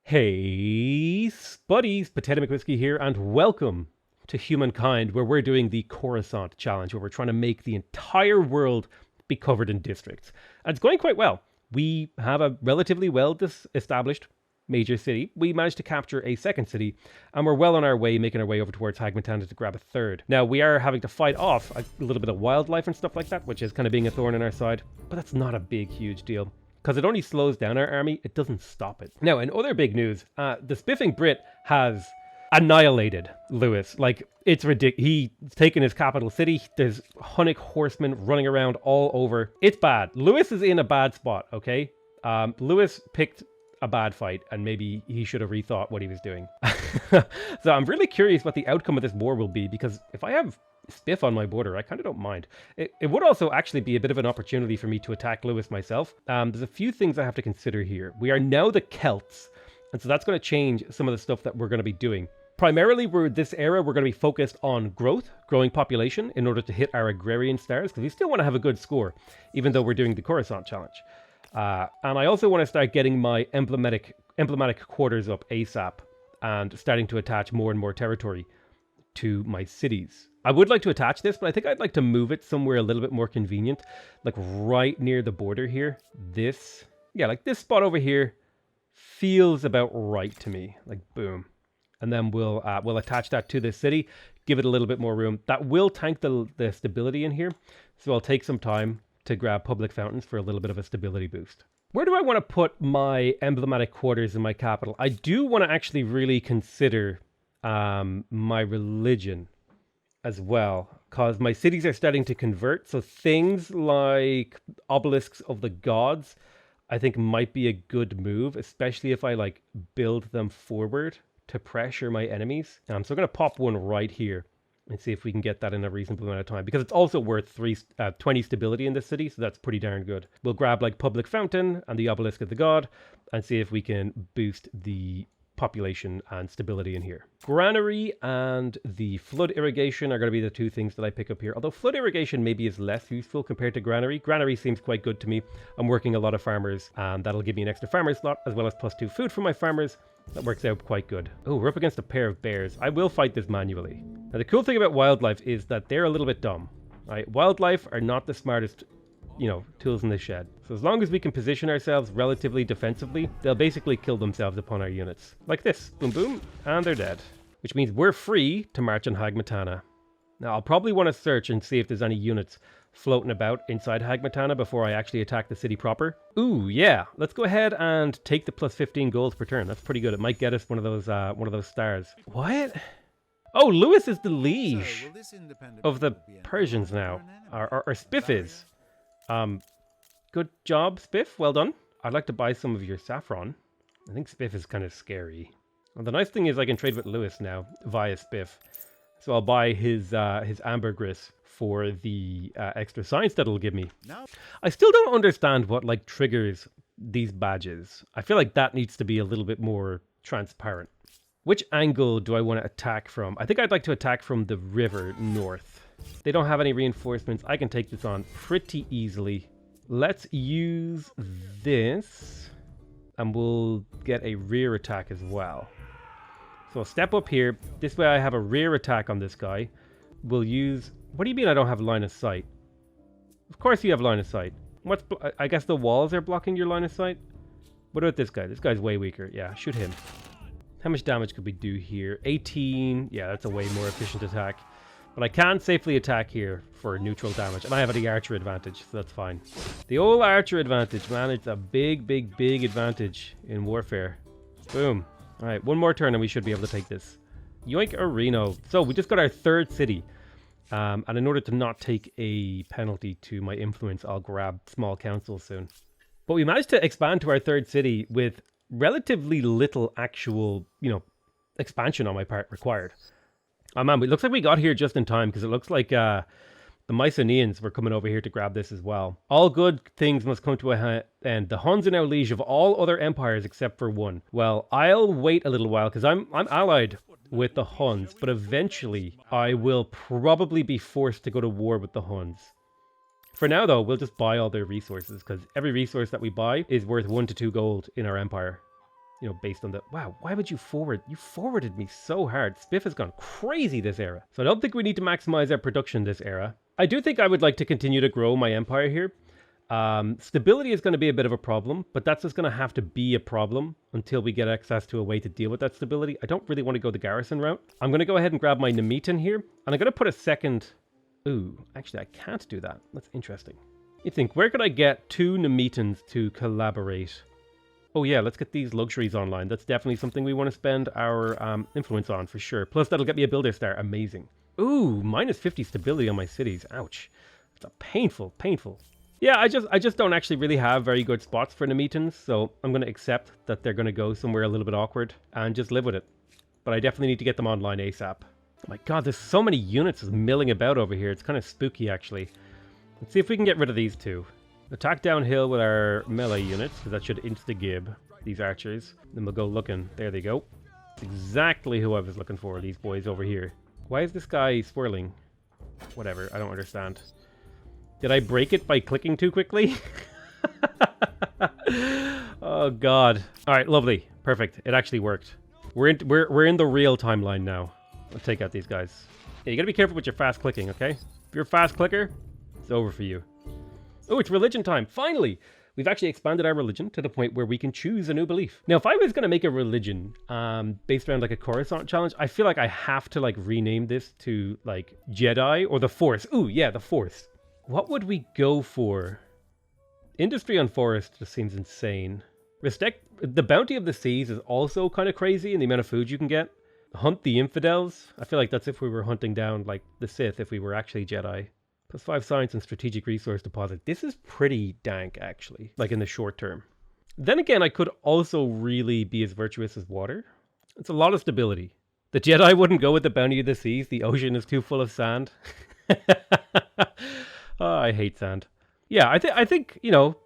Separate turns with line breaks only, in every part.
Hey, buddies, PotatoMcWhiskey here, and welcome to Humankind, where we're doing the Coruscant challenge, where we're trying to make the entire world be covered in districts. And it's going quite well. We have a relatively well-established major city. We managed to capture a second city, and we're well on our way, making our way over towards Hagmatana to grab a third. Now, we are having to fight off a little bit of wildlife and stuff like that, which is kind of being a thorn in our side, but that's not a big, huge deal. Because it only slows down our army, it doesn't stop it. Now, in other big news, the spiffing Brit has annihilated Lewis. Like, it's ridiculous. He's taken his capital city. There's Hunnic horsemen running around all over. It's bad. Lewis is in a bad spot, okay? Lewis picked a bad fight, and maybe he should have rethought what he was doing. So I'm really curious what the outcome of this war will be, because if I have Spiff on my border, I kind of don't mind. It would also actually be a bit of an opportunity for me to attack Lewis myself. There's a few things I have to consider here. We are now the Celts, and so that's going to change some of the stuff that we're going to be doing. Primarily, this era, we're going to be focused on growing population in order to hit our agrarian stars, because we still want to have a good score, even though we're doing the Coruscant challenge. And I also want to start getting my emblematic quarters up ASAP and starting to attach more and more territory to my cities. I would like to attach this, but I think I'd like to move it somewhere a little bit more convenient, like right near the border here. Like this spot over here feels about right to me. Like boom, and then we'll attach that to this city, give it a little bit more room. That will tank the stability in here, so I'll take some time to grab public fountains for a little bit of a stability boost. Where do I want to put my emblematic quarters in my capital? I do want to actually really consider my religion as well, because my cities are starting to convert. So things like obelisks of the gods, I think might be a good move, especially if I like build them forward to pressure my enemies. So I'm going to pop one right here and see if we can get that in a reasonable amount of time, because it's also worth 20 stability in this city, so that's pretty darn good. We'll grab like public fountain and the obelisk of the god and see if we can boost the population and stability in here. Granary and the flood irrigation are going to be the two things that I pick up here, although flood irrigation maybe is less useful compared to granary. Granary seems quite good to me. I'm working a lot of farmers, and that'll give me an extra farmer slot as well as +2 food for my farmers. That works out quite good. Oh, we're up against a pair of bears. I will fight this manually. Now, the cool thing about wildlife is that they're a little bit dumb. Right? Wildlife are not the smartest, tools in the shed. So as long as we can position ourselves relatively defensively, they'll basically kill themselves upon our units. Like this. Boom, boom, and they're dead. Which means we're free to march on Hagmatana. Now, I'll probably want to search and see if there's any units floating about inside Hagmatana before I actually attack the city proper. Ooh, yeah. Let's go ahead and take the +15 gold per turn. That's pretty good. It might get us one of those stars. What? Oh, Lewis is the liege of the Persians now. Or Spiff is. Good job, Spiff. Well done. I'd like to buy some of your saffron. I think Spiff is kind of scary. Well, the nice thing is I can trade with Lewis now via Spiff. So I'll buy his ambergris for the extra science that it'll give me. No. I still don't understand what triggers these badges. I feel like that needs to be a little bit more transparent. Which angle do I want to attack from? I think I'd like to attack from the river north. They don't have any reinforcements. I can take this on pretty easily. Let's use this, and we'll get a rear attack as well. So I'll step up here. This way I have a rear attack on this guy. We'll use... What do you mean I don't have line of sight? Of course you have line of sight. I guess the walls are blocking your line of sight? What about this guy? This guy's way weaker. Yeah, shoot him. How much damage could we do here? 18. Yeah, that's a way more efficient attack. But I can safely attack here for neutral damage. And I have the archer advantage, so that's fine. The old archer advantage, man. It's a big, big, big advantage in warfare. Boom. Alright, one more turn and we should be able to take this. Yoink Areno. So, we just got our third city. And in order to not take a penalty to my influence, I'll grab small council soon. But we managed to expand to our third city with relatively little actual, expansion on my part required. Oh man, it looks like we got here just in time, because it looks like the Mycenaeans were coming over here to grab this as well. All good things must come to an end. The Huns are now liege of all other empires except for one. Well, I'll wait a little while, because I'm allied with the Huns, but eventually I will probably be forced to go to war with the Huns. For now, though, we'll just buy all their resources, because every resource that we buy is worth 1 to 2 gold in our empire. you know, based on the... Wow, why would you forward? You forwarded me so hard. Spiff has gone crazy this era. So I don't think we need to maximize our production this era. I do think I would like to continue to grow my empire here. Stability is going to be a bit of a problem, but that's just going to have to be a problem until we get access to a way to deal with that stability. I don't really want to go the garrison route. I'm going to go ahead and grab my Nemeton here, and I'm going to put a second... Ooh, actually I can't do that. That's interesting. You think, where could I get 2 Nemetons to collaborate? Oh yeah, let's get these luxuries online. That's definitely something we want to spend our influence on for sure. Plus that'll get me a builder star. Amazing. Ooh, minus 50 stability on my cities. Ouch. It's a painful. Yeah, I just don't actually really have very good spots for Nemetons, so I'm going to accept that they're going to go somewhere a little bit awkward and just live with it. But I definitely need to get them online ASAP. Oh my god, there's so many units just milling about over here. It's kind of spooky, actually. Let's see if we can get rid of these 2. Attack downhill with our melee units, because that should insta-gib these archers. Then we'll go looking. There they go. It's exactly who I was looking for, these boys over here. Why is this guy swirling? Whatever, I don't understand. Did I break it by clicking too quickly? Oh god. Alright, lovely. Perfect. It actually worked. We're in the real timeline now. Let's take out these guys. Yeah, you gotta be careful with your fast clicking, okay? If you're a fast clicker, it's over for you. Oh, it's religion time. Finally! We've actually expanded our religion to the point where we can choose a new belief. Now, if I was going to make a religion based around like a Coruscant challenge, I feel like I have to like rename this to like Jedi or the Force. Ooh, yeah, the Force. What would we go for? Industry on Forest just seems insane. The bounty of the seas is also kind of crazy in the amount of food you can get. Hunt the infidels. I feel like that's if we were hunting down like the Sith if we were actually Jedi. +5 science and strategic resource deposit. This is pretty dank actually, like in the short term. Then again, I could also really be as virtuous as water. It's a lot of stability. The Jedi wouldn't go with the bounty of the seas. The ocean is too full of sand. Oh, I hate sand. Yeah, I think, you know,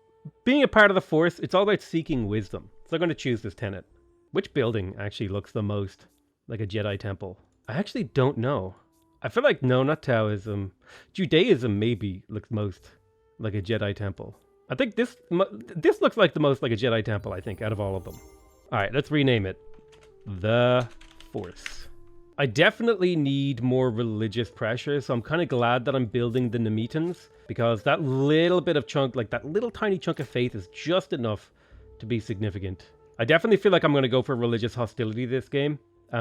being a part of the Force, it's all about seeking wisdom. So I'm going to choose this tenet. Which building actually looks the most like a Jedi temple? I actually don't know. I feel like, no, not Taoism. Judaism maybe looks most like a Jedi temple. I think this looks like the most like a Jedi temple, I think, out of all of them. All right, let's rename it. The Force. I definitely need more religious pressure, so I'm kind of glad that I'm building the Nemetons, because that little bit of chunk, like that little tiny chunk of faith is just enough to be significant. I definitely feel like I'm going to go for religious hostility this game,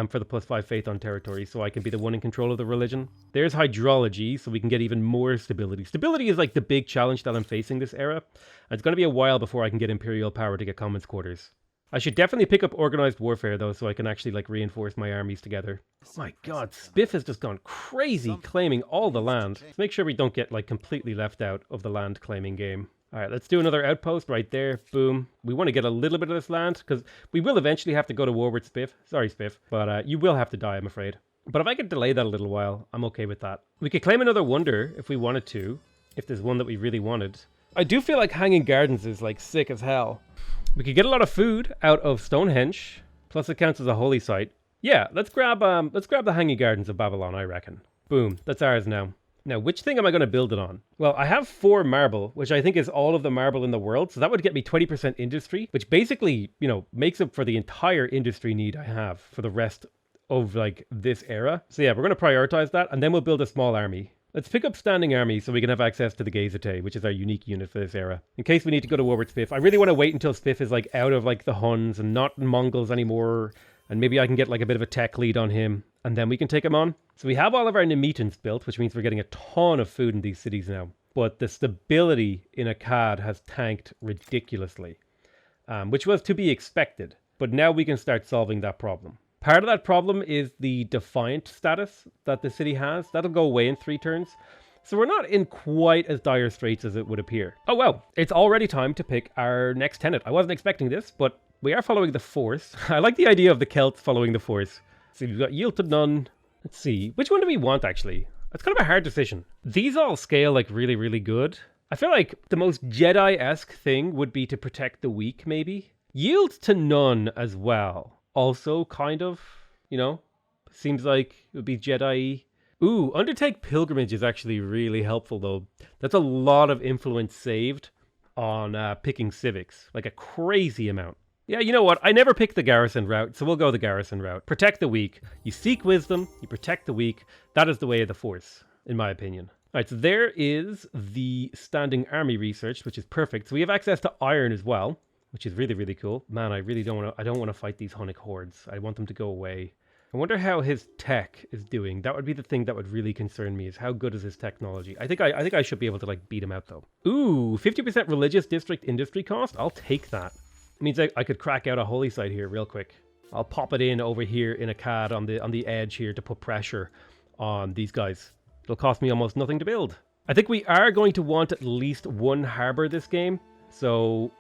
for the +5 faith on territory, so I can be the one in control of the religion. There's hydrology, so we can get even more stability. Stability is like the big challenge that I'm facing this era, and it's going to be a while before I can get imperial power to get commons quarters. I should definitely pick up organized warfare though, so I can actually like reinforce my armies together. Oh my god, Spiff has just gone crazy claiming all the land. Let's make sure we don't get like completely left out of the land claiming game. Alright, let's do another outpost right there. Boom. We want to get a little bit of this land, because we will eventually have to go to war with Spiff. Sorry, Spiff. But you will have to die, I'm afraid. But if I could delay that a little while, I'm okay with that. We could claim another wonder if we wanted to, if there's one that we really wanted. I do feel like Hanging Gardens is like sick as hell. We could get a lot of food out of Stonehenge, plus it counts as a holy site. Yeah, let's grab the Hanging Gardens of Babylon, I reckon. Boom, that's ours now. Now, which thing am I going to build it on? Well, I have 4 marble, which I think is all of the marble in the world. So that would get me 20% industry, which basically, you know, makes up for the entire industry need I have for the rest of like this era. So yeah, we're going to prioritize that, and then we'll build a small army. Let's pick up Standing Army so we can have access to the Gazete, which is our unique unit for this era. In case we need to go to war with Spiff. I really want to wait until Spiff is like out of like the Huns and not Mongols anymore. And maybe I can get like a bit of a tech lead on him, and then we can take him on. So we have all of our Nemetons built, which means we're getting a ton of food in these cities now. But the stability in Akkad has tanked ridiculously, which was to be expected. But now we can start solving that problem. Part of that problem is the Defiant status that the city has. That'll go away in 3 turns. So we're not in quite as dire straits as it would appear. Oh well, it's already time to pick our next tenet. I wasn't expecting this, but we are following the Force. I like the idea of the Celts following the Force. So we've got Yield to None. Let's see. Which one do we want, actually? That's kind of a hard decision. These all scale, like, really, really good. I feel like the most Jedi-esque thing would be to protect the weak, maybe. Yield to None as well. Also, kind of, you know, seems like it would be Jedi-y. Ooh, Undertake Pilgrimage is actually really helpful, though. That's a lot of influence saved on picking civics. Like, a crazy amount. Yeah, you know what? I never picked the garrison route, so we'll go the garrison route. Protect the weak. You seek wisdom, you protect the weak. That is the way of the Force, in my opinion. All right, so there is the standing army research, which is perfect. So we have access to iron as well, which is really, really cool. Man, I really don't want to fight these Hunnic hordes. I want them to go away. I wonder how his tech is doing. That would be the thing that would really concern me, is how good is his technology. I think I should be able to like beat him out though. Ooh, 50% religious district industry cost. I'll take that. It means I could crack out a holy site here real quick. I'll pop it in over here in a CAD on the edge here to put pressure on these guys. It'll cost me almost nothing to build. I think we are going to want at least one harbor this game. So,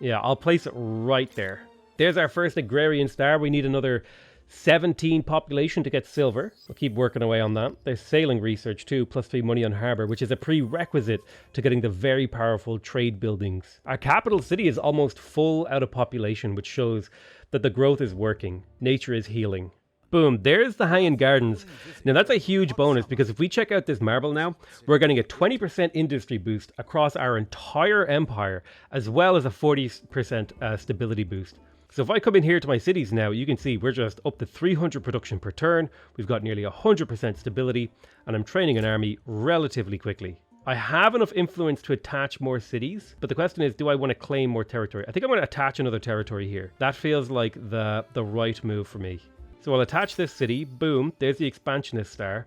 yeah, I'll place it right there. There's our first agrarian star. We need another 17 population to get silver. We'll keep working away on that. There's sailing research too, +3 money on harbor, which is a prerequisite to getting the very powerful trade buildings. Our capital city is almost full out of population, which shows that the growth is working. Nature is healing. Boom, there's the Hanging Gardens. Now that's a huge bonus, because if we check out this marble now, we're getting a 20% industry boost across our entire empire, as well as a 40% stability boost. So if I come in here to my cities now, you can see we're just up to 300 production per turn. We've got nearly 100% stability, and I'm training an army relatively quickly. I have enough influence to attach more cities, but the question is, do I want to claim more territory? I think I'm going to attach another territory here. That feels like the right move for me. So I'll attach this city. Boom, there's the expansionist star.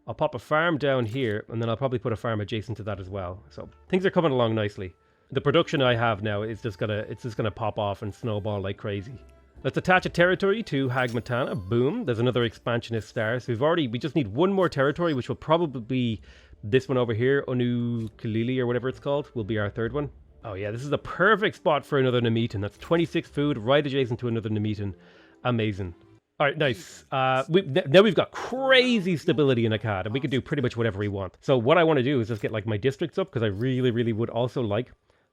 I'll pop a farm down here, and then I'll probably put a farm adjacent to that as well. So things are coming along nicely. The production I have now is just gonna pop off and snowball like crazy. Let's attach a territory to Hagmatana. Boom, there's another expansionist star. So we just need one more territory, which will probably be this one over here. Onu Kalili or whatever it's called will be our third one. Oh yeah, this is the perfect spot for another Nemetan. That's 26 food right adjacent to another Nemetan. Amazing. All right, nice. Now we've got crazy stability in Akkad, and we can do pretty much whatever we want. So what I want to do is just get like my districts up, because I really, really would also like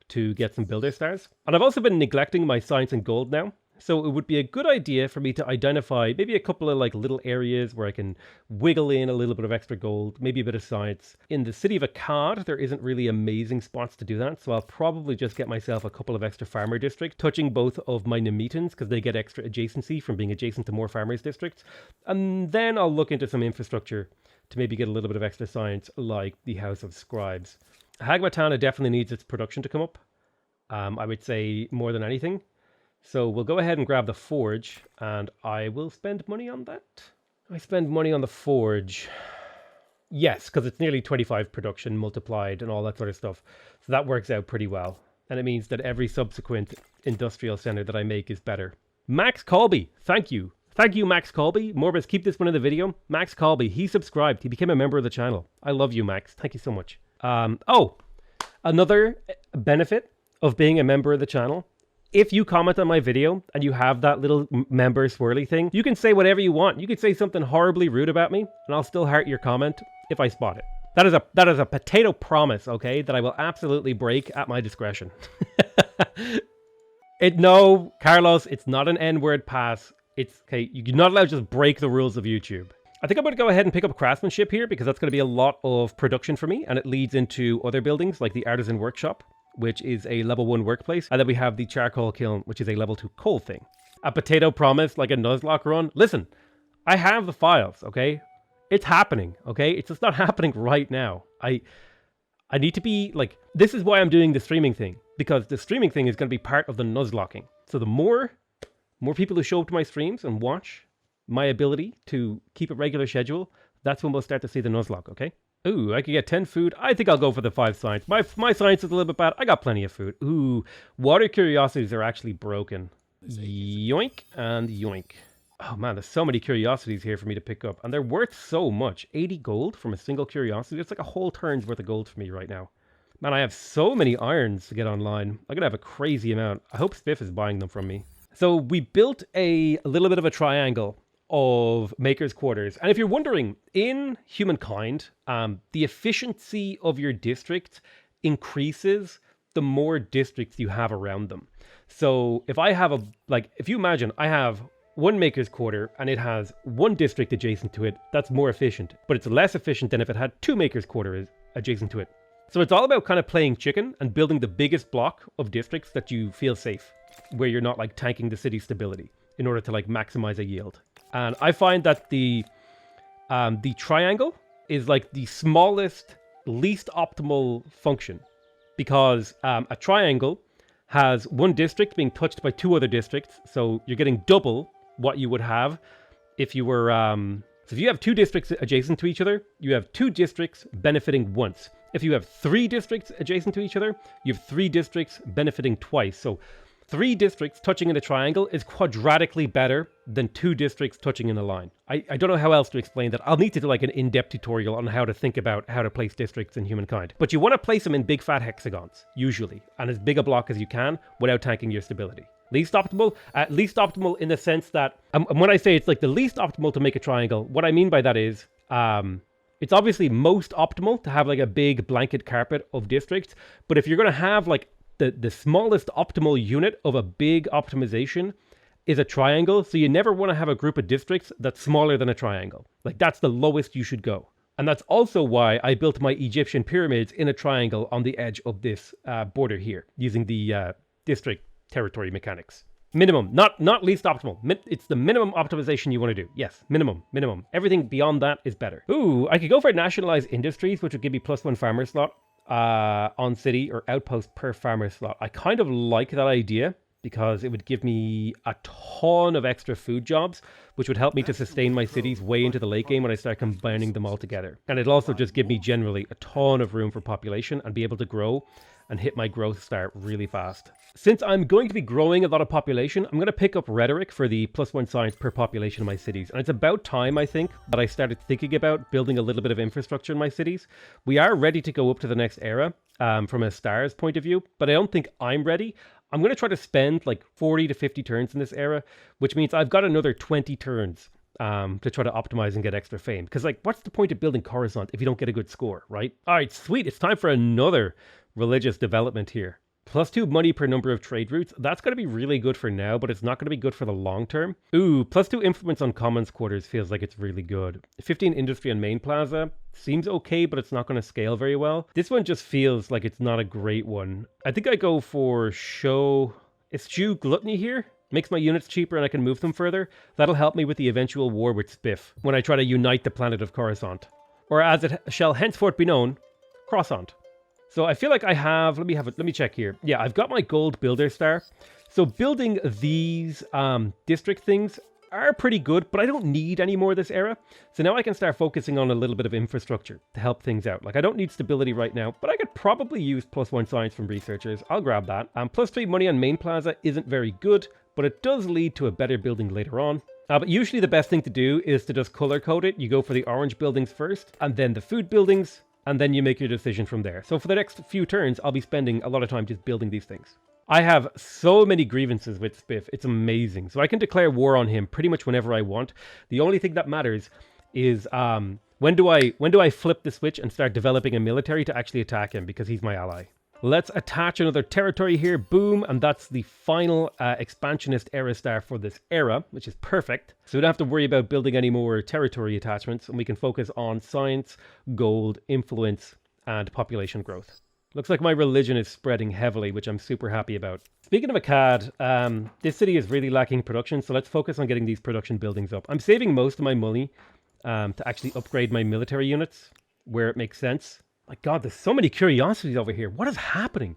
to get some builder stars. And I've also been neglecting my science and gold now. So it would be a good idea for me to identify maybe a couple of like little areas where I can wiggle in a little bit of extra gold, maybe a bit of science. In the city of Akkad, there isn't really amazing spots to do that. So I'll probably just get myself a couple of extra farmer districts, touching both of my Nemetans, because they get extra adjacency from being adjacent to more farmers districts. And then I'll look into some infrastructure to maybe get a little bit of extra science, like the House of Scribes. Hagmatana definitely needs its production to come up. I would say more than anything. So we'll go ahead and grab the forge, and I will spend money on that. I spend money on the forge. Yes, because it's nearly 25 production multiplied and all that sort of stuff. So that works out pretty well. And it means that every subsequent industrial center that I make is better. Max Colby, thank you. Thank you, Max Colby. Morbus, keep this one in the video. Max Colby, he subscribed. He became a member of the channel. I love you, Max. Thank you so much. Another benefit of being a member of the channel. If you comment on my video and you have that little member swirly thing, you can say whatever you want. You could say something horribly rude about me, and I'll still heart your comment if I spot it. That is a potato promise, okay, that I will absolutely break at my discretion. No, Carlos, it's not an N-word pass. It's okay. You're not allowed to just break the rules of YouTube. I think I'm going to go ahead and pick up craftsmanship here, because that's going to be a lot of production for me, and it leads into other buildings like the artisan workshop, which is a level 1 workplace. And then we have the charcoal kiln, which is a level 2 coal thing. A potato promise, like a Nuzlocke run. Listen, I have the files, okay? It's happening, okay? It's just not happening right now. I need to be, like, this is why I'm doing the streaming thing. Because the streaming thing is going to be part of the Nuzlocking. So the more people who show up to my streams and watch my ability to keep a regular schedule, that's when we'll start to see the Nuzlocke, okay? Ooh, I could get 10 food. I think I'll go for the 5 science. My science is a little bit bad. I got plenty of food. Ooh, water curiosities are actually broken. Yoink and yoink. Oh man, there's so many curiosities here for me to pick up. And they're worth so much. 80 gold from a single curiosity. It's like a whole turn's worth of gold for me right now. Man, I have so many irons to get online. I'm going to have a crazy amount. I hope Spiff is buying them from me. So we built a little bit of a triangle of Maker's Quarters. And if you're wondering, in Humankind, the efficiency of your district increases the more districts you have around them. So if I have if you imagine I have one Maker's Quarter and it has one district adjacent to it, that's more efficient. But it's less efficient than if it had 2 Maker's Quarters adjacent to it. So it's all about kind of playing chicken and building the biggest block of districts that you feel safe. where you're not like tanking the city stability in order to like maximize a yield. And I find that the triangle is like the smallest, least optimal function, because a triangle has one district being touched by two other districts, so you're getting double what you would have if you were... So if you have two districts adjacent to each other, you have two districts benefiting once. If you have three districts adjacent to each other, you have three districts benefiting twice. So 3 districts touching in a triangle is quadratically better than 2 districts touching in a line. I don't know how else to explain that. I'll need to do like an in-depth tutorial on how to think about how to place districts in Humankind. But you want to place them in big fat hexagons, usually, and as big a block as you can without tanking your stability. Least optimal? Least optimal in the sense that, when I say it's like the least optimal to make a triangle, what I mean by that is, it's obviously most optimal to have like a big blanket carpet of districts, but if you're going to have like the smallest optimal unit of a big optimization is a triangle, so you never want to have a group of districts that's smaller than a triangle. Like that's the lowest you should go. And that's also why I built my Egyptian pyramids in a triangle on the edge of this border here, using the district territory mechanics. Minimum, not least optimal. It's the minimum optimization you want to do. Yes, minimum. Everything beyond that is better. Ooh, I could go for nationalized industries, which would give me +1 farmer slot on city or outpost per farmer slot. I kind of like that idea because it would give me a ton of extra food jobs, which would help me to sustain my cities way into the late game when I start combining them all together. And it'll also just give me generally a ton of room for population and be able to grow and hit my growth start really fast. Since I'm going to be growing a lot of population, I'm going to pick up rhetoric for the +1 science per population in my cities. And it's about time, I think, that I started thinking about building a little bit of infrastructure in my cities. We are ready to go up to the next era from a stars point of view, but I don't think I'm ready. I'm going to try to spend like 40 to 50 turns in this era, which means I've got another 20 turns to try to optimize and get extra fame. Because like, what's the point of building Coruscant if you don't get a good score, right? All right, sweet. It's time for another religious development here. +2 money per number of trade routes. That's going to be really good for now, but it's not going to be good for the long term. Ooh, +2 influence on commons quarters feels like it's really good. 15 industry on main plaza seems okay, but it's not going to scale very well. This one just feels like it's not a great one. I think I go for eschew gluttony here. Makes my units cheaper and I can move them further. That'll help me with the eventual war with Spiff when I try to unite the planet of Coruscant. Or as it shall henceforth be known, Croissant. So I feel like I have, let me check here. Yeah, I've got my gold builder star. So building these district things are pretty good, but I don't need any more this era. So now I can start focusing on a little bit of infrastructure to help things out. Like I don't need stability right now, but I could probably use +1 science from researchers. I'll grab that. +3 money on main plaza isn't very good, but it does lead to a better building later on. But usually the best thing to do is to just color code it. You go for the orange buildings first, and then the food buildings, and then you make your decision from there. So for the next few turns, I'll be spending a lot of time just building these things. I have so many grievances with Spiff. It's amazing. So I can declare war on him pretty much whenever I want. The only thing that matters is when do I flip the switch and start developing a military to actually attack him, because he's my ally. Let's attach another territory here. Boom. And that's the final expansionist era star for this era, which is perfect. So we don't have to worry about building any more territory attachments, and we can focus on science, gold, influence, and population growth. Looks like my religion is spreading heavily, which I'm super happy about. Speaking of Akkad, this city is really lacking production, so let's focus on getting these production buildings up. I'm saving most of my money to actually upgrade my military units where it makes sense. My God, there's so many curiosities over here. What is happening?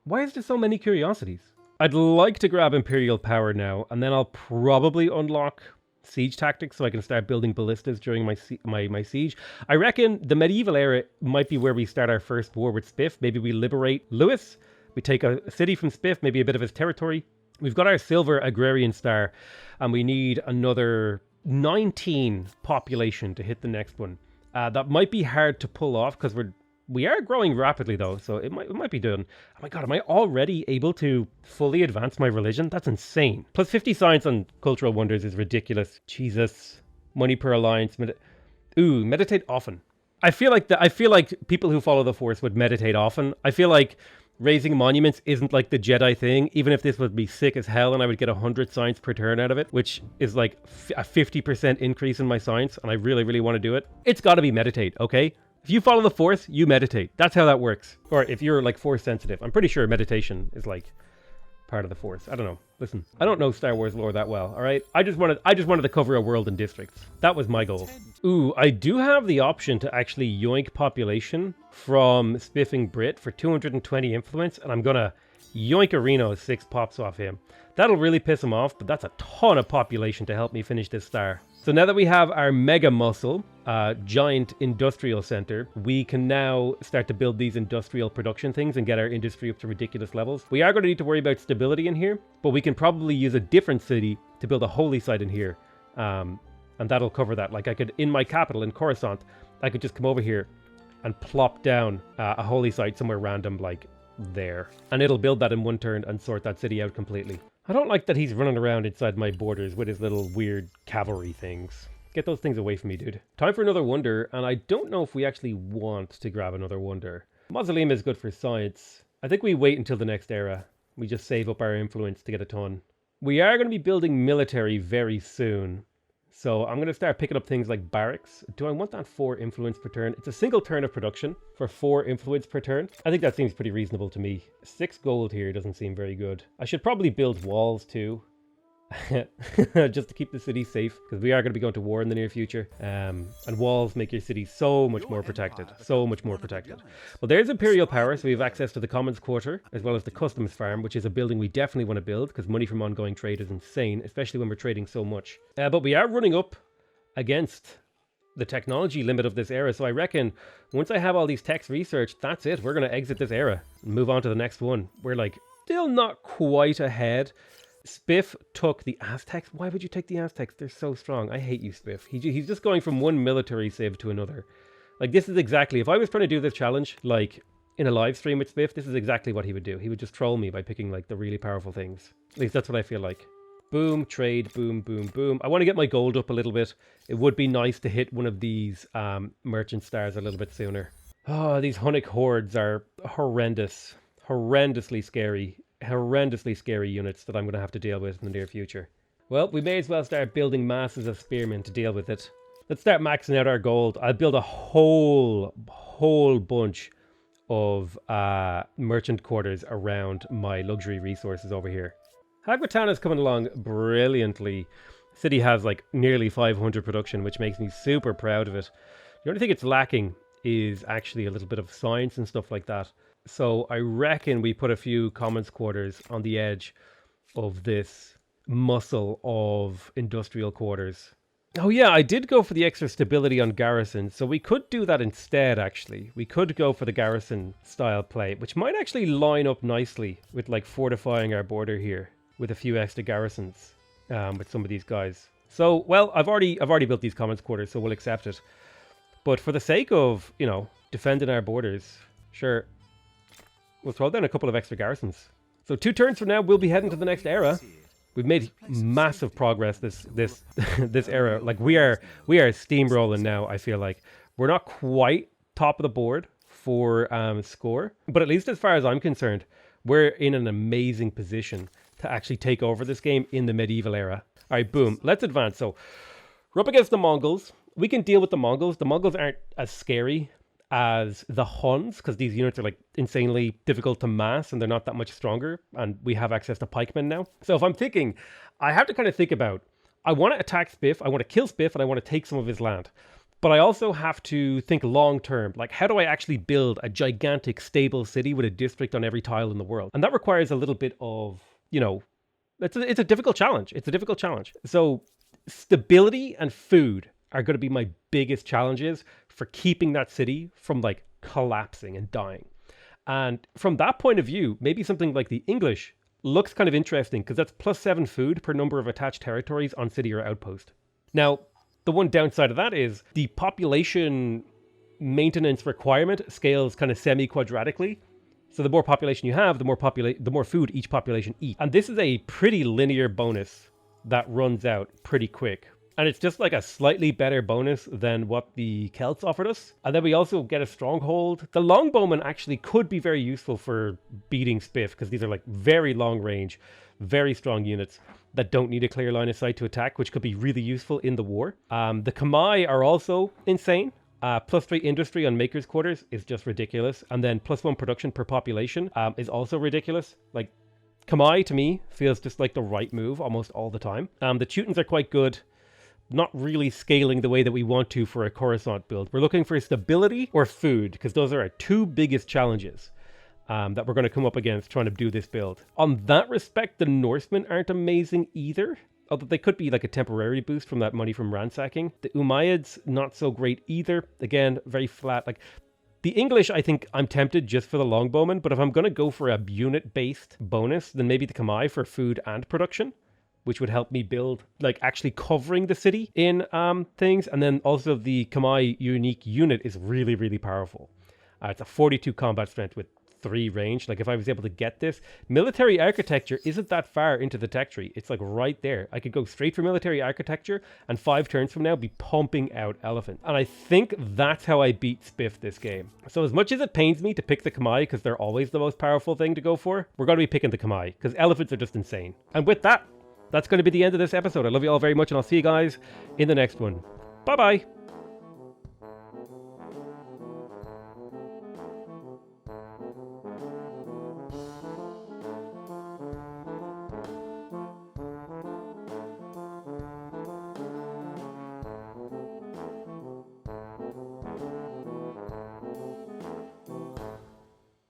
Why is there so many curiosities? I'd like to grab Imperial Power now, and then I'll probably unlock siege tactics so I can start building ballistas during my siege. I reckon the medieval era might be where we start our first war with Spiff. Maybe we liberate Lewis. We take a city from Spiff, maybe a bit of his territory. We've got our silver agrarian star, and we need another 19 population to hit the next one. That might be hard to pull off because we are growing rapidly though, so it might be done. Oh my God, am I already able to fully advance my religion? That's insane. +50 science on cultural wonders is ridiculous. Jesus. Money per alliance. Meditate often. I feel like people who follow the Force would meditate often. I feel like raising monuments isn't like the Jedi thing, even if this would be sick as hell and I would get 100 science per turn out of it, which is like a 50% increase in my science, and I really, really want to do it. It's got to be meditate, okay? If you follow the Force, you meditate. That's how that works. Or if you're like Force sensitive, I'm pretty sure meditation is like part of the Force. I don't know. Listen, I don't know Star Wars lore that well, all right? I just wanted to cover a world in districts. That was my goal. Ooh, I do have the option to actually yoink population from Spiffing Brit for 220 influence, and I'm gonna yoink a Reno 6 pops off him. That'll really piss him off, but that's a ton of population to help me finish this star. So now that we have our mega muscle, giant industrial center, we can now start to build these industrial production things and get our industry up to ridiculous levels. We are going to need to worry about stability in here, but we can probably use a different city to build a holy site in here. And that'll cover that. Like I could, in my capital, in Coruscant, I could just come over here and plop down a holy site somewhere random like there. And it'll build that in one turn and sort that city out completely. I don't like that he's running around inside my borders with his little weird cavalry things. Get those things away from me, dude. Time for another wonder, and I don't know if we actually want to grab another wonder. Mausoleum is good for science. I think we wait until the next era. We just save up our influence to get a ton. We are going to be building military very soon. So I'm going to start picking up things like barracks. Do I want that 4 influence per turn? It's a single turn of production for 4 influence per turn. I think that seems pretty reasonable to me. 6 gold here doesn't seem very good. I should probably build walls too. Just to keep the city safe, because we are going to be going to war in the near future, and walls make your city so much more protected, Well, there's Imperial Power, so we have access to the Commons Quarter as well as the Customs Farm, which is a building we definitely want to build because money from ongoing trade is insane, especially when we're trading so much. But we are running up against the technology limit of this era, so I reckon once I have all these techs researched, that's it. We're going to exit this era and move on to the next one. We're like still not quite ahead. Spiff took the Aztecs. Why would you take the Aztecs? They're so strong. I hate you, Spiff. He's just going from one military save to another. Like, this is exactly... If I was trying to do this challenge, like, in a live stream with Spiff, this is exactly what he would do. He would just troll me by picking, like, the really powerful things. At least that's what I feel like. Boom, trade, boom, boom, boom. I want to get my gold up a little bit. It would be nice to hit one of these merchant stars a little bit sooner. Oh, these Hunnic hordes are horrendous. Horrendously scary units that I'm going to have to deal with in the near future. Well, we may as well start building masses of spearmen to deal with it. Let's start maxing out our gold. I'll build a whole bunch of merchant quarters around my luxury resources over here. Hagwatan is coming along brilliantly. City has like nearly 500 production, which makes me super proud of it. The only thing it's lacking is actually a little bit of science and stuff like that. So I reckon we put a few commons quarters on the edge of this muscle of industrial quarters. Oh yeah, I did go for the extra stability on garrison, so we could do that instead, actually. We could go for the garrison style play, which might actually line up nicely with like fortifying our border here with a few extra garrisons with some of these guys. So, well, I've already built these commons quarters, so we'll accept it. But for the sake of, you know, defending our borders, sure, we'll throw down a couple of extra garrisons. So 2 turns from now, we'll be heading to the next era. We've made massive progress this era. Like we are steamrolling now. I feel like we're not quite top of the board for score, but at least as far as I'm concerned, we're in an amazing position to actually take over this game in the medieval era. All right, boom. Let's advance. So we're up against the Mongols. We can deal with the Mongols. The Mongols aren't as scary as the Huns, because these units are like insanely difficult to mass and they're not that much stronger, and we have access to pikemen now. So if I'm thinking, I have to kind of think about, I want to attack Spiff, I want to kill Spiff, and I want to take some of his land. But I also have to think long term, like how do I actually build a gigantic stable city with a district on every tile in the world? And that requires a little bit of, you know, it's a difficult challenge. It's a difficult challenge. So stability and food are going to be my biggest challenges for keeping that city from like collapsing and dying. And from that point of view, maybe something like the English looks kind of interesting because that's +7 food per number of attached territories on city or outpost. Now, the one downside of that is the population maintenance requirement scales kind of semi-quadratically. So the more population you have, the more food each population eats. And this is a pretty linear bonus that runs out pretty quick. And it's just like a slightly better bonus than what the Celts offered us. And then we also get a stronghold. The longbowmen actually could be very useful for beating Spiff, because these are like very long range, very strong units that don't need a clear line of sight to attack, which could be really useful in the war. The Kamai are also insane. +3 industry on Maker's Quarters is just ridiculous. And then +1 production per population is also ridiculous. Like, Kamai, to me, feels just like the right move almost all the time. The Teutons are quite good, not really scaling the way that we want to for a Coruscant build. We're looking for stability or food, because those are our two biggest challenges that we're going to come up against trying to do this build. On that respect, the Norsemen aren't amazing either, although they could be like a temporary boost from that money from ransacking. The Umayyads, not so great either. Again, very flat. Like the English, I think I'm tempted just for the longbowmen, but if I'm going to go for a unit-based bonus, then maybe the Kamai for food and production, which would help me build, like, actually covering the city in things. And then also the Kamai unique unit is really, really powerful. It's a 42 combat strength with 3 range. Like, if I was able to get this, military architecture isn't that far into the tech tree. It's like right there. I could go straight for military architecture and 5 turns from now be pumping out elephant. And I think that's how I beat Spiff this game. So as much as it pains me to pick the Kamai because they're always the most powerful thing to go for, we're going to be picking the Kamai because elephants are just insane. And with that, that's going to be the end of this episode. I love you all very much, and I'll see you guys in the next one. Bye bye.